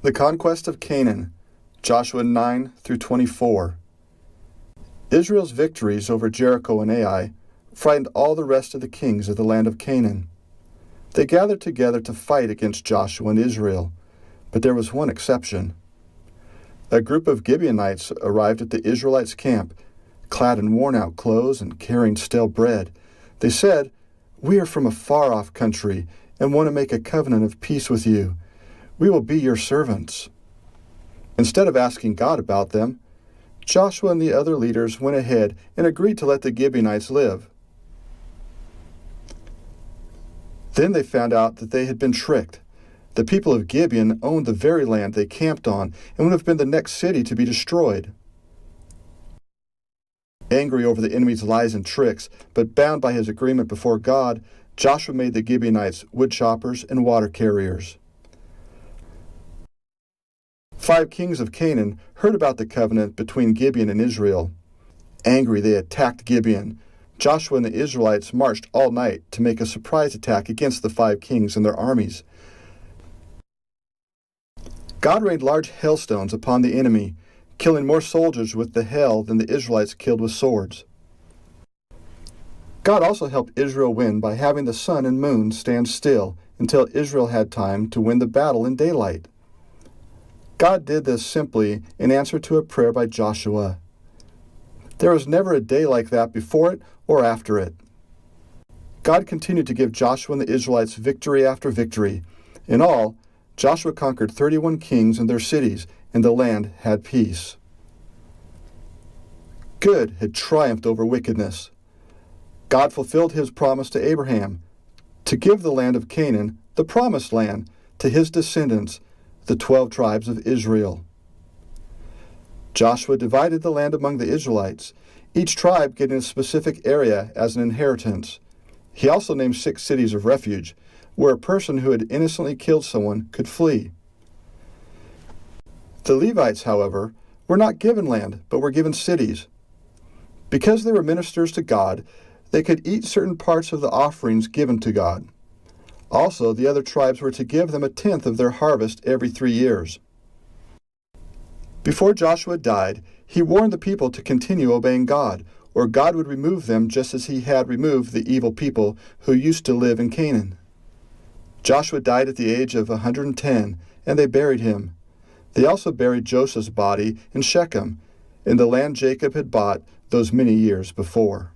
The Conquest of Canaan, Joshua 9 through 24. Israel's victories over Jericho and Ai frightened all the rest of the kings of the land of Canaan. They gathered together to fight against Joshua and Israel, but there was one exception. A group of Gibeonites arrived at the Israelites' camp, clad in worn-out clothes and carrying stale bread. They said, "We are from a far-off country and want to make a covenant of peace with you. We will be your servants." Instead of asking God about them, Joshua and the other leaders went ahead and agreed to let the Gibeonites live. Then they found out that they had been tricked. The people of Gibeon owned the very land they camped on and would have been the next city to be destroyed. Angry over the enemy's lies and tricks, but bound by his agreement before God, Joshua made the Gibeonites wood choppers and water carriers. 5 kings of Canaan heard about the covenant between Gibeon and Israel. Angry, they attacked Gibeon. Joshua and the Israelites marched all night to make a surprise attack against the 5 kings and their armies. God rained large hailstones upon the enemy, killing more soldiers with the hail than the Israelites killed with swords. God also helped Israel win by having the sun and moon stand still until Israel had time to win the battle in daylight. God did this simply in answer to a prayer by Joshua. There was never a day like that before it or after it. God continued to give Joshua and the Israelites victory after victory. In all, Joshua conquered 31 kings and their cities, and the land had peace. Good had triumphed over wickedness. God fulfilled his promise to Abraham to give the land of Canaan, the promised land, to his descendants, the 12 tribes of Israel. Joshua divided the land among the Israelites, each tribe getting a specific area as an inheritance. He also named 6 cities of refuge, where a person who had innocently killed someone could flee. The Levites, however, were not given land, but were given cities. Because they were ministers to God, they could eat certain parts of the offerings given to God. Also, the other tribes were to give them a tenth of their harvest every 3 years. Before Joshua died, he warned the people to continue obeying God, or God would remove them just as he had removed the evil people who used to live in Canaan. Joshua died at the age of 110, and they buried him. They also buried Joseph's body in Shechem, in the land Jacob had bought those many years before.